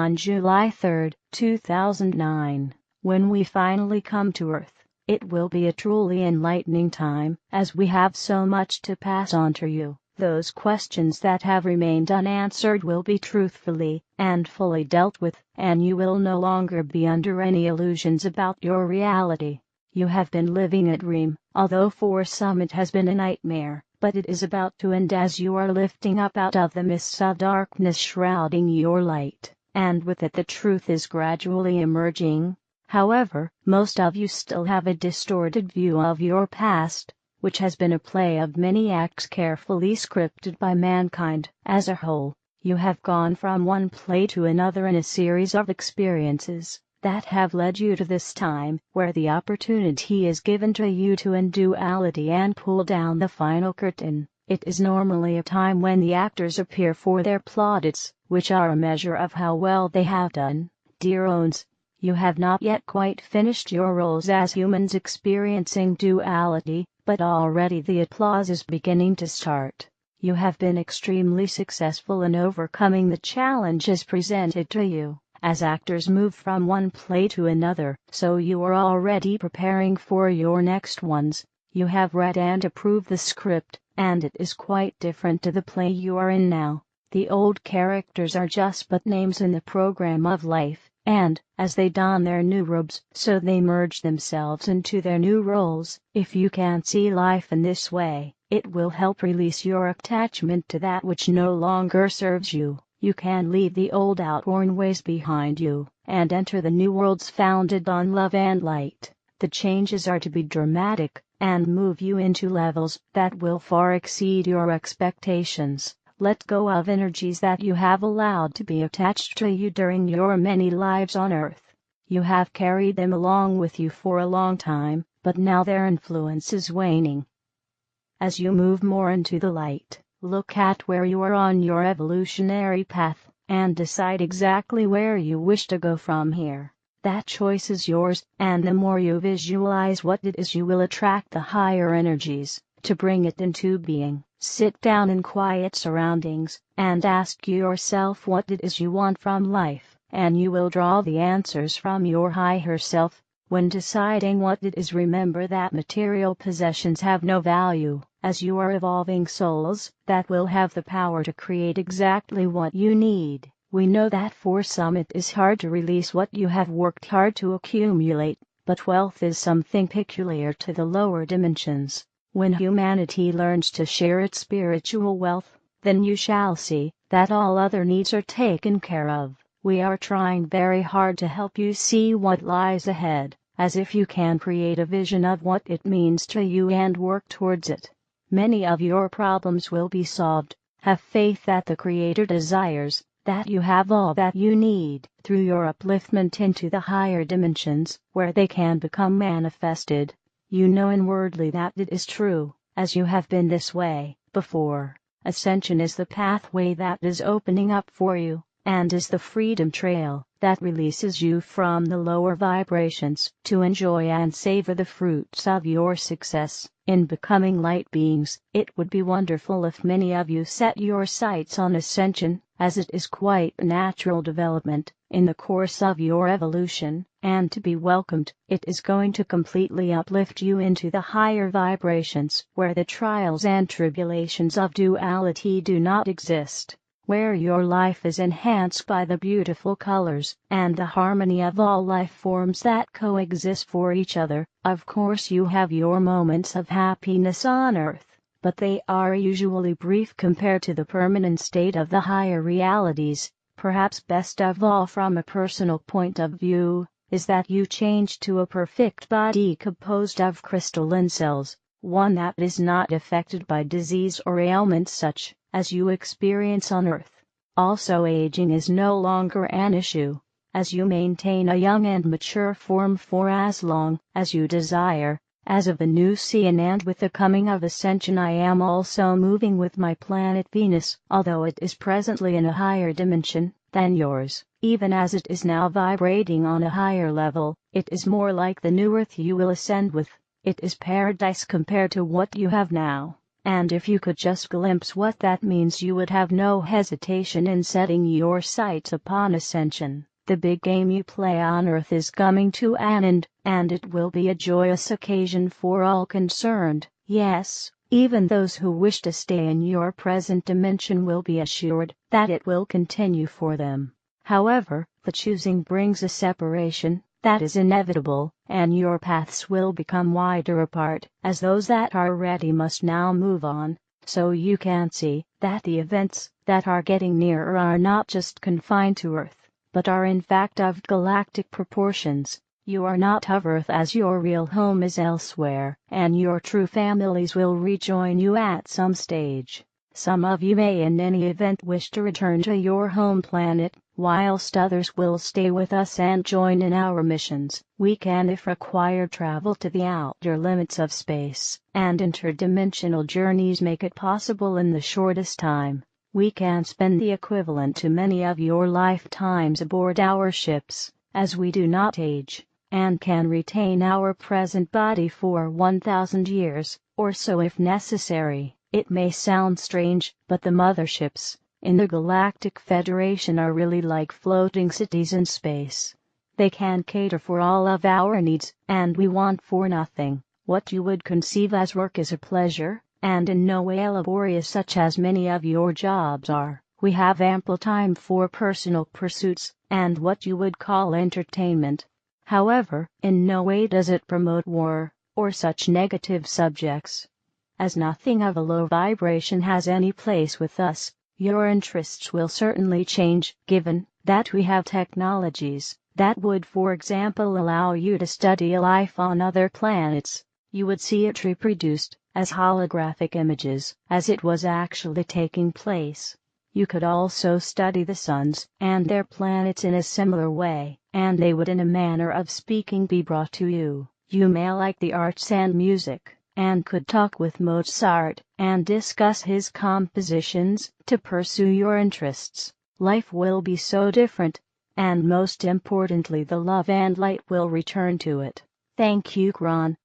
on July 3, 2009. When we finally come to Earth, it will be a truly enlightening time, as we have so much to pass on to you. Those questions that have remained unanswered will be truthfully and fully dealt with, and you will no longer be under any illusions about your reality. You have been living a dream, although for some it has been a nightmare, but it is about to end as you are lifting up out of the mists of darkness shrouding your light, and with it the truth is gradually emerging. However, most of you still have a distorted view of your past, which has been a play of many acts carefully scripted by mankind as a whole. You have gone from one play to another in a series of experiences that have led you to this time, where the opportunity is given to you to end duality and pull down the final curtain. It is normally a time when the actors appear for their plaudits, which are a measure of how well they have done. Dear ones, you have not yet quite finished your roles as humans experiencing duality, but already the applause is beginning to start. You have been extremely successful in overcoming the challenges presented to you as actors move from one play to another, so you are already preparing for your next ones. You have read and approved the script, and it is quite different to the play you are in now. The old characters are just but names in the program of life, and, as they don their new robes, so they merge themselves into their new roles. If you can see life in this way, it will help release your attachment to that which no longer serves you. You can leave the old outworn ways behind you, and enter the new worlds founded on love and light. The changes are to be dramatic, and move you into levels that will far exceed your expectations. Let go of energies that you have allowed to be attached to you during your many lives on Earth. You have carried them along with you for a long time, but now their influence is waning. As you move more into the light, look at where you are on your evolutionary path, and decide exactly where you wish to go from here. That choice is yours, and the more you visualize what it is, you will attract the higher energies to bring it into being. Sit down in quiet surroundings, and ask yourself what it is you want from life, and you will draw the answers from your higher self. When deciding what it is, remember that material possessions have no value, as you are evolving souls that will have the power to create exactly what you need. We know that for some it is hard to release what you have worked hard to accumulate, but wealth is something peculiar to the lower dimensions. When humanity learns to share its spiritual wealth, then you shall see that all other needs are taken care of. We are trying very hard to help you see what lies ahead, as if you can create a vision of what it means to you and work towards it. Many of your problems will be solved. Have faith that the Creator desires that you have all that you need through your upliftment into the higher dimensions, where they can become manifested. You know inwardly that it is true, as you have been this way before. Ascension is the pathway that is opening up for you, and is the freedom trail that releases you from the lower vibrations to enjoy and savor the fruits of your success in becoming light beings. It would be wonderful if many of you set your sights on ascension, as it is quite a natural development in the course of your evolution, and to be welcomed. It is going to completely uplift you into the higher vibrations, where the trials and tribulations of duality do not exist, where your life is enhanced by the beautiful colors and the harmony of all life forms that coexist for each other. Of course you have your moments of happiness on Earth, but they are usually brief compared to the permanent state of the higher realities. Perhaps best of all from a personal point of view, is that you change to a perfect body composed of crystalline cells, one that is not affected by disease or ailments such as you experience on Earth. Also, aging is no longer an issue, as you maintain a young and mature form for as long as you desire. As of the new season and with the coming of Ascension, I am also moving with my planet Venus, although it is presently in a higher dimension than yours. Even as it is now vibrating on a higher level, it is more like the new Earth you will ascend with. It is paradise compared to what you have now. and if you could just glimpse what that means, you would have no hesitation in setting your sights upon ascension. The big game you play on Earth is coming to an end, and it will be a joyous occasion for all concerned. Yes, even those who wish to stay in your present dimension will be assured that it will continue for them. However, the choosing brings a separation that is inevitable, and your paths will become wider apart, as those that are ready must now move on. So you can see that the events that are getting nearer are not just confined to Earth, but are in fact of galactic proportions. You are not of Earth, as your real home is elsewhere, and your true families will rejoin you at some stage. Some of you may in any event wish to return to your home planet, whilst others will stay with us and join in our missions. We can, if required, travel to the outer limits of space, and interdimensional journeys make it possible in the shortest time. We can spend the equivalent to many of your lifetimes aboard our ships, as we do not age, and can retain our present body for 1,000 years, or so if necessary. It may sound strange, but the motherships in the Galactic Federation are really like floating cities in space. They can cater for all of our needs, and we want for nothing. What you would conceive as work is a pleasure, and in no way laborious such as many of your jobs are. We have ample time for personal pursuits, and what you would call entertainment. However, in no way does it promote war, or such negative subjects. As nothing of a low vibration has any place with us, your interests will certainly change, given that we have technologies that would, for example, allow you to study life on other planets. You would see it reproduced as holographic images, as it was actually taking place. You could also study the suns and their planets in a similar way, and they would, in a manner of speaking, be brought to you. You may like the arts and music, and could talk with Mozart and discuss his compositions to pursue your interests. Life will be so different, and most importantly, the love and light will return to it. Thank you, Kron.